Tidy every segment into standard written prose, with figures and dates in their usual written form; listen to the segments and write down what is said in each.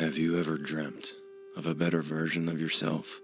Have you ever dreamt of a better version of yourself?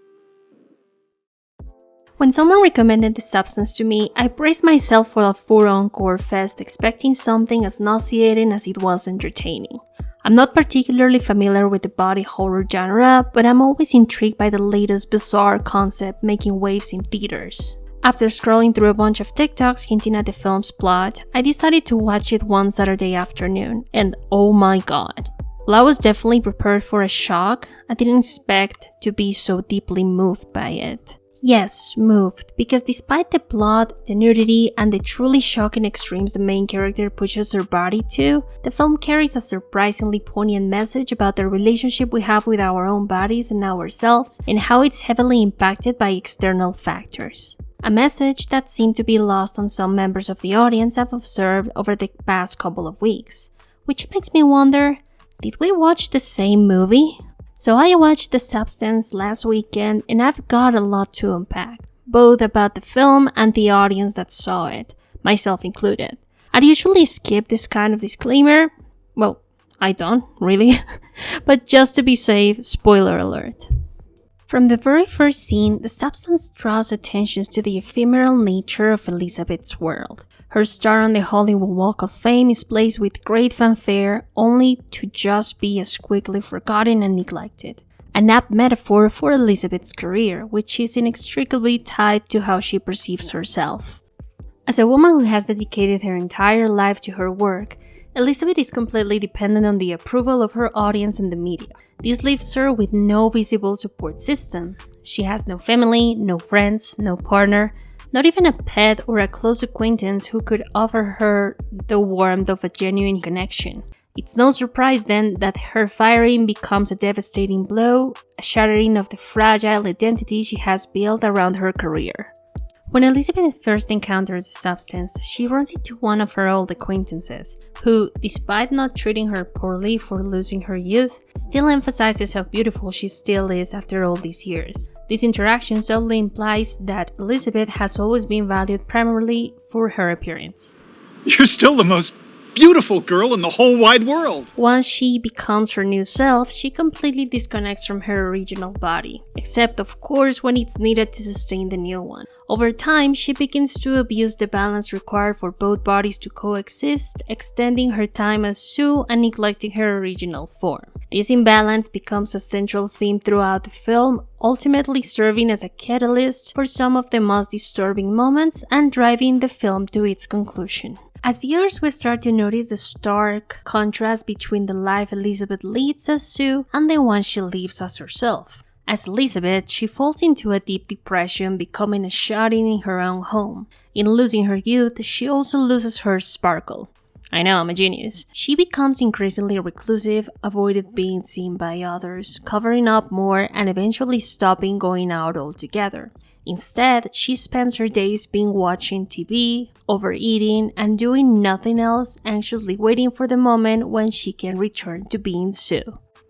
When someone recommended the substance to me, I braced myself for a full-on gore fest, expecting something as nauseating as it was entertaining. I'm not particularly familiar with the body horror genre, but I'm always intrigued by the latest bizarre concept making waves in theaters. After scrolling through a bunch of TikToks hinting at the film's plot, I decided to watch it one Saturday afternoon, and oh my god. While I was definitely prepared for a shock, I didn't expect to be so deeply moved by it. Yes, moved, because despite the plot, the nudity, and the truly shocking extremes the main character pushes her body to, the film carries a surprisingly poignant message about the relationship we have with our own bodies and ourselves, and how it's heavily impacted by external factors. A message that seemed to be lost on some members of the audience I've observed over the past couple of weeks, which makes me wonder, did we watch the same movie? So I watched The Substance last weekend and I've got a lot to unpack, both about the film and the audience that saw it, myself included. I'd usually skip this kind of disclaimer. Well, I don't, really. But just to be safe, spoiler alert. From the very first scene, The Substance draws attention to the ephemeral nature of Elizabeth's world. Her star on the Hollywood Walk of Fame is placed with great fanfare, only to just be as quickly forgotten and neglected. An apt metaphor for Elizabeth's career, which is inextricably tied to how she perceives herself. As a woman who has dedicated her entire life to her work, Elizabeth is completely dependent on the approval of her audience and the media. This leaves her with no visible support system. She has no family, no friends, no partner, not even a pet or a close acquaintance who could offer her the warmth of a genuine connection. It's no surprise then that her firing becomes a devastating blow, a shattering of the fragile identity she has built around her career. When Elizabeth first encounters The Substance, she runs into one of her old acquaintances, who, despite not treating her poorly for losing her youth, still emphasizes how beautiful she still is after all these years. This interaction subtly implies that Elizabeth has always been valued primarily for her appearance. You're still the most beautiful girl in the whole wide world. Once she becomes her new self, she completely disconnects from her original body, except of course when it's needed to sustain the new one. Over time, she begins to abuse the balance required for both bodies to coexist, extending her time as Sue and neglecting her original form. This imbalance becomes a central theme throughout the film, ultimately serving as a catalyst for some of the most disturbing moments and driving the film to its conclusion. As viewers, we start to notice the stark contrast between the life Elizabeth leads as Sue and the one she lives as herself. As Elizabeth, she falls into a deep depression, becoming a shut-in in her own home. In losing her youth, she also loses her sparkle. I know, I'm a genius. She becomes increasingly reclusive, avoided being seen by others, covering up more, and eventually stopping going out altogether. Instead, she spends her days watching TV, overeating, and doing nothing else, anxiously waiting for the moment when she can return to being Sue.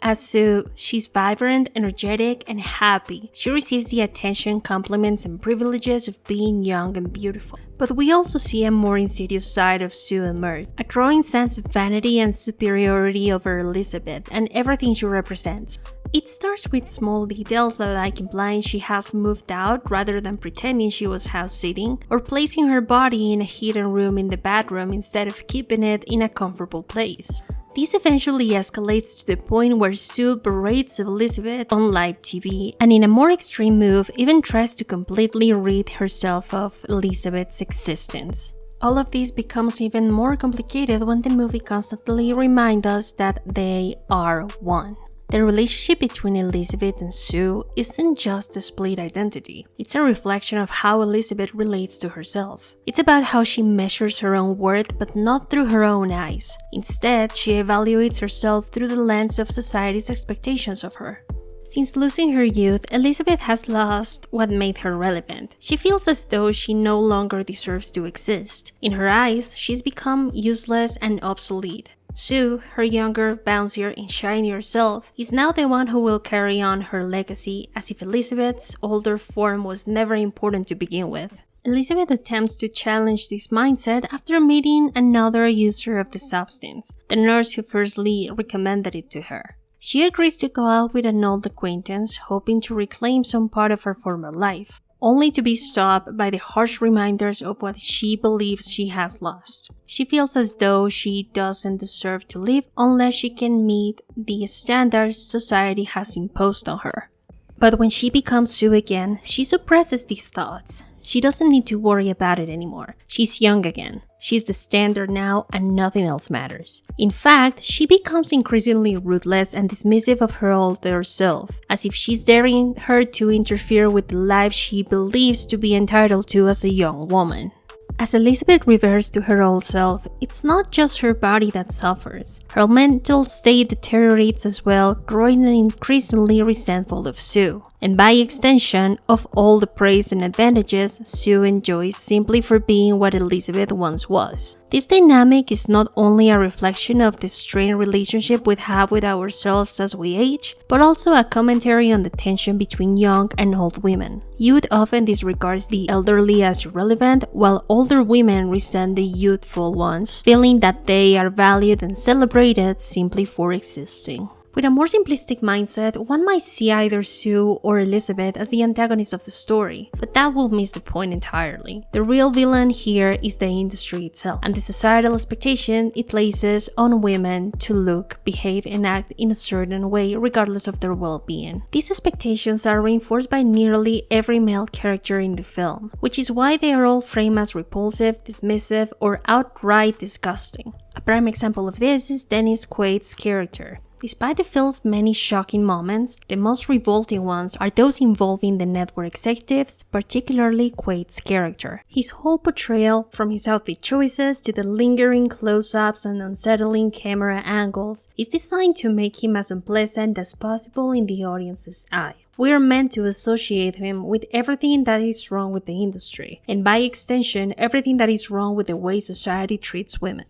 As Sue, she's vibrant, energetic, and happy. She receives the attention, compliments, and privileges of being young and beautiful. But we also see a more insidious side of Sue emerge, a growing sense of vanity and superiority over Elizabeth and everything she represents. It starts with small details like implying she has moved out rather than pretending she was house-sitting, or placing her body in a hidden room in the bathroom instead of keeping it in a comfortable place. This eventually escalates to the point where Sue berates Elizabeth on live TV, and in a more extreme move, even tries to completely rid herself of Elizabeth's existence. All of this becomes even more complicated when the movie constantly reminds us that they are one. The relationship between Elizabeth and Sue isn't just a split identity. It's a reflection of how Elizabeth relates to herself. It's about how she measures her own worth, but not through her own eyes. Instead, she evaluates herself through the lens of society's expectations of her. Since losing her youth, Elizabeth has lost what made her relevant. She feels as though she no longer deserves to exist. In her eyes, she's become useless and obsolete. Sue, her younger, bouncier, and shinier self, is now the one who will carry on her legacy, as if Elizabeth's older form was never important to begin with. Elizabeth attempts to challenge this mindset after meeting another user of the substance, the nurse who firstly recommended it to her. She agrees to go out with an old acquaintance, hoping to reclaim some part of her former life, only to be stopped by the harsh reminders of what she believes she has lost. She feels as though she doesn't deserve to live unless she can meet the standards society has imposed on her. But when she becomes Sue again, she suppresses these thoughts. She doesn't need to worry about it anymore. She's young again. She's the standard now and nothing else matters. In fact, she becomes increasingly ruthless and dismissive of her older self, as if she's daring her to interfere with the life she believes to be entitled to as a young woman. As Elizabeth reverts to her old self, it's not just her body that suffers. Her mental state deteriorates as well, growing increasingly resentful of Sue, and by extension, of all the praise and advantages Sue enjoys simply for being what Elizabeth once was. This dynamic is not only a reflection of the strained relationship we have with ourselves as we age, but also a commentary on the tension between young and old women. Youth often disregards the elderly as irrelevant, while older women resent the youthful ones, feeling that they are valued and celebrated simply for existing. With a more simplistic mindset, one might see either Sue or Elizabeth as the antagonists of the story, but that will miss the point entirely. The real villain here is the industry itself, and the societal expectation it places on women to look, behave, and act in a certain way regardless of their well-being. These expectations are reinforced by nearly every male character in the film, which is why they are all framed as repulsive, dismissive, or outright disgusting. A prime example of this is Dennis Quaid's character. Despite the film's many shocking moments, the most revolting ones are those involving the network executives, particularly Quaid's character. His whole portrayal, from his outfit choices to the lingering close-ups and unsettling camera angles, is designed to make him as unpleasant as possible in the audience's eye. We are meant to associate him with everything that is wrong with the industry, and by extension, everything that is wrong with the way society treats women.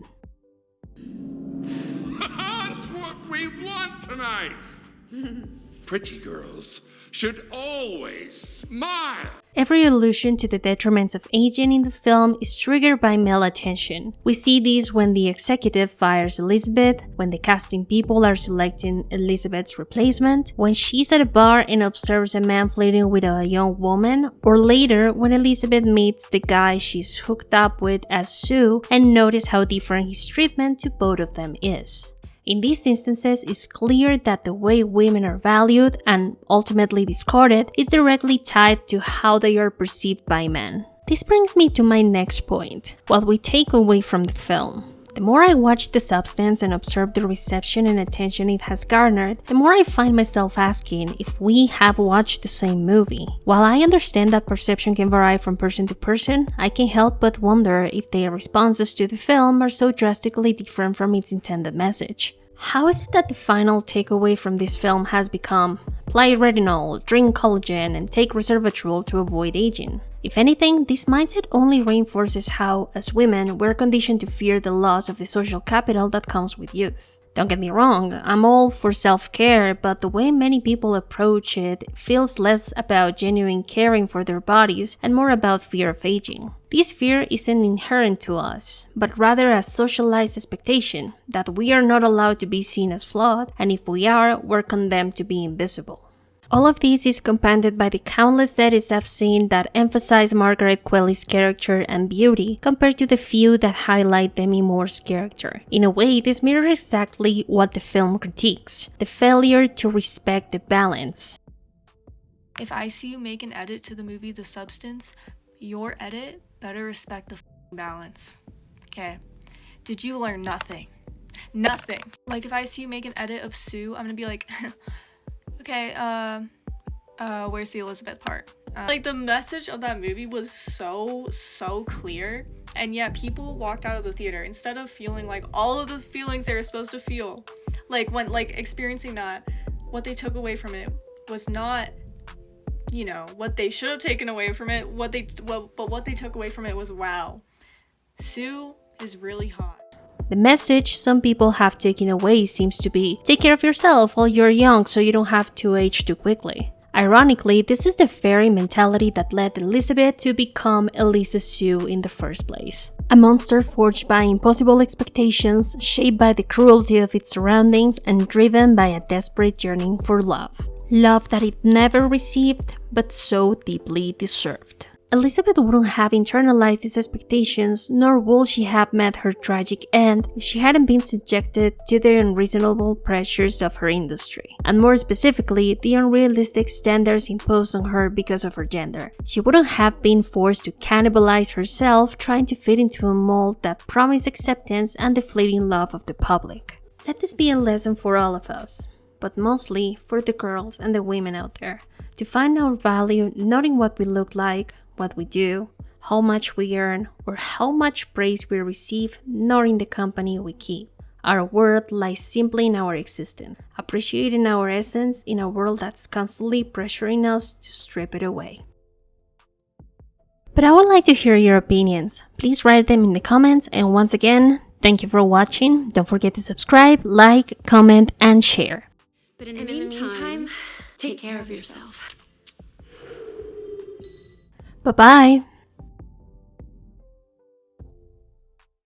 That's what we want tonight. Pretty girls should always smile. Every allusion to the detriments of aging in the film is triggered by male attention. We see this when the executive fires Elizabeth, when the casting people are selecting Elizabeth's replacement, when she's at a bar and observes a man flirting with a young woman, or later when Elizabeth meets the guy she's hooked up with as Sue and notice how different his treatment to both of them is. In these instances, it's clear that the way women are valued and ultimately discarded is directly tied to how they are perceived by men. This brings me to my next point, what we take away from the film. The more I watch The Substance and observe the reception and attention it has garnered, the more I find myself asking if we have watched the same movie. While I understand that perception can vary from person to person, I can't help but wonder if their responses to the film are so drastically different from its intended message. How is it that the final takeaway from this film has become apply retinol, drink collagen, and take resveratrol to avoid aging? If anything, this mindset only reinforces how, as women, we're conditioned to fear the loss of the social capital that comes with youth. Don't get me wrong, I'm all for self-care, but the way many people approach it feels less about genuine caring for their bodies and more about fear of aging. This fear isn't inherent to us, but rather a socialized expectation that we are not allowed to be seen as flawed, and if we are, we're condemned to be invisible. All of this is compounded by the countless edits I've seen that emphasize Margaret Qualley's character and beauty compared to the few that highlight Demi Moore's character. In a way, this mirrors exactly what the film critiques, the failure to respect the balance. If I see you make an edit to the movie The Substance, your edit better respect the balance. Okay? Did you learn nothing? Nothing. Like if I see you make an edit of Sue, I'm gonna be like, okay, where's the Elizabeth part? Like the message of that movie was so clear, and yet people walked out of the theater instead of feeling like all of the feelings they were supposed to feel. Like when experiencing that, what they took away from it was not, you know, what they should have taken away from it. What they took away from it was, wow, Sue is really hot. The message some people have taken away seems to be, take care of yourself while you're young so you don't have to age too quickly. Ironically, this is the very mentality that led Elizabeth to become Elisa Sue in the first place. A monster forged by impossible expectations, shaped by the cruelty of its surroundings, and driven by a desperate yearning for love. Love that it never received, but so deeply deserved. Elizabeth wouldn't have internalized these expectations, nor would she have met her tragic end if she hadn't been subjected to the unreasonable pressures of her industry, and more specifically, the unrealistic standards imposed on her because of her gender. She wouldn't have been forced to cannibalize herself trying to fit into a mold that promised acceptance and the fleeting love of the public. Let this be a lesson for all of us, but mostly for the girls and the women out there, to find our value not in what we look like, what we do, how much we earn, or how much praise we receive, nor in the company we keep. Our worth lies simply in our existence, appreciating our essence in a world that's constantly pressuring us to strip it away. But I would like to hear your opinions. Please write them in the comments, and once again, thank you for watching. Don't forget to subscribe, like, comment, and share. But in the meantime, take care of yourself. Bye-bye!